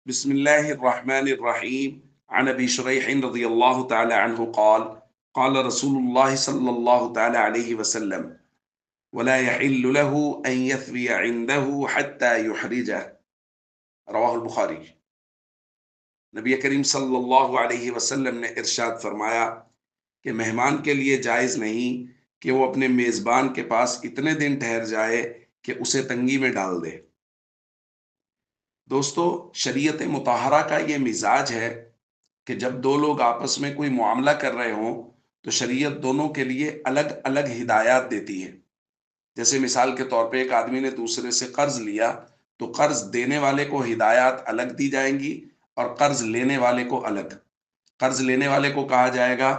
بسم الله الرحمن الرحيم. عن أبي شريح رضي الله تعالى عنه قال قال رسول الله صلى الله تعالى عليه وسلم: ولا يحل له أن يثوي عنده حتى يحرجه. رواہ البخاری۔ نبی کریم صلی اللہ علیہ وسلم نے ارشاد فرمایا کہ مہمان کے لیے جائز نہیں کہ وہ اپنے میزبان کے پاس اتنے دن ٹھہر جائے کہ اسے تنگی میں ڈال دے۔ دوستو، شریعت مطہرہ کا یہ مزاج ہے کہ جب دو لوگ آپس میں کوئی معاملہ کر رہے ہوں تو شریعت دونوں کے لیے الگ الگ ہدایات دیتی ہے۔ جیسے مثال کے طور پہ ایک آدمی نے دوسرے سے قرض لیا تو قرض دینے والے کو ہدایات الگ دی جائیں گی اور قرض لینے والے کو الگ۔ قرض لینے والے کو کہا جائے گا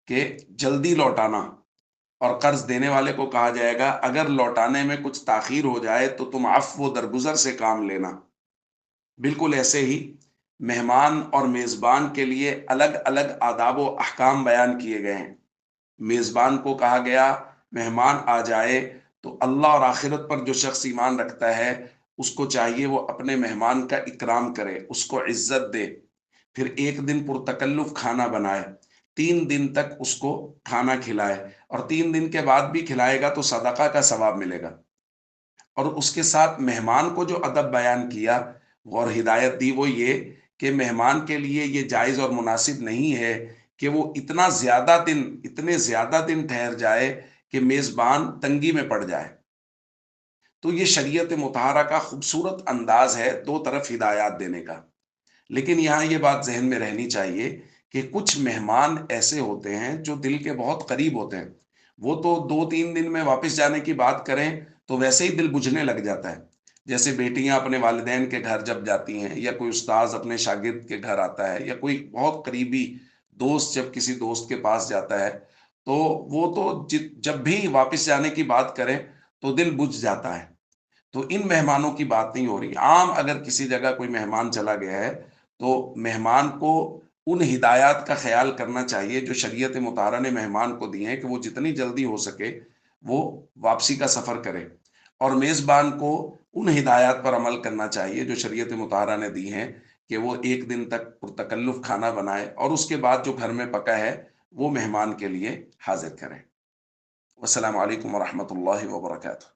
کہ جلدی لوٹانا، اور قرض دینے والے کو کہا جائے گا اگر لوٹانے میں کچھ تاخیر ہو جائے تو تم عفو و درگزر سے کام لینا۔ بالکل ایسے ہی مہمان اور میزبان کے لیے الگ الگ آداب و احکام بیان کیے گئے ہیں۔ میزبان کو کہا گیا مہمان آ جائے تو اللہ اور آخرت پر جو شخص ایمان رکھتا ہے اس کو چاہیے وہ اپنے مہمان کا اکرام کرے، اس کو عزت دے، پھر ایک دن پرتکلف کھانا بنائے، 3 دن تک اس کو کھانا کھلائے، اور 3 دن کے بعد بھی کھلائے گا تو صدقہ کا ثواب ملے گا۔ اور اس کے ساتھ مہمان کو جو ادب بیان کیا اور ہدایت دی وہ یہ کہ مہمان کے لیے یہ جائز اور مناسب نہیں ہے کہ وہ اتنے زیادہ دن ٹھہر جائے کہ میزبان تنگی میں پڑ جائے۔ تو یہ شریعت مطہرہ کا خوبصورت انداز ہے دو طرف ہدایات دینے کا۔ لیکن یہاں یہ بات ذہن میں رہنی چاہیے کہ کچھ مہمان ایسے ہوتے ہیں جو دل کے بہت قریب ہوتے ہیں، وہ تو 2-3 دن میں واپس جانے کی بات کریں تو ویسے ہی دل بجھنے لگ جاتا ہے۔ جیسے بیٹیاں اپنے والدین کے گھر جب جاتی ہیں، یا کوئی استاذ اپنے شاگرد کے گھر آتا ہے، یا کوئی بہت قریبی دوست جب کسی دوست کے پاس جاتا ہے تو وہ تو جب بھی واپس جانے کی بات کریں تو دل بجھ جاتا ہے۔ تو ان مہمانوں کی بات نہیں ہو رہی۔ عام اگر کسی جگہ کوئی مہمان چلا گیا ہے تو مہمان کو ان ہدایات کا خیال کرنا چاہیے جو شریعت مطہرہ نے مہمان کو دی ہیں کہ وہ جتنی جلدی ہو سکے وہ واپسی کا سفر کرے، اور میزبان کو ان ہدایات پر عمل کرنا چاہیے جو شریعت مطہرہ نے دی ہیں کہ وہ ایک دن تک پرتکلف کھانا بنائے اور اس کے بعد جو گھر میں پکا ہے وہ مہمان کے لیے حاضر کریں۔ والسلام علیکم ورحمۃ اللہ وبرکاتہ۔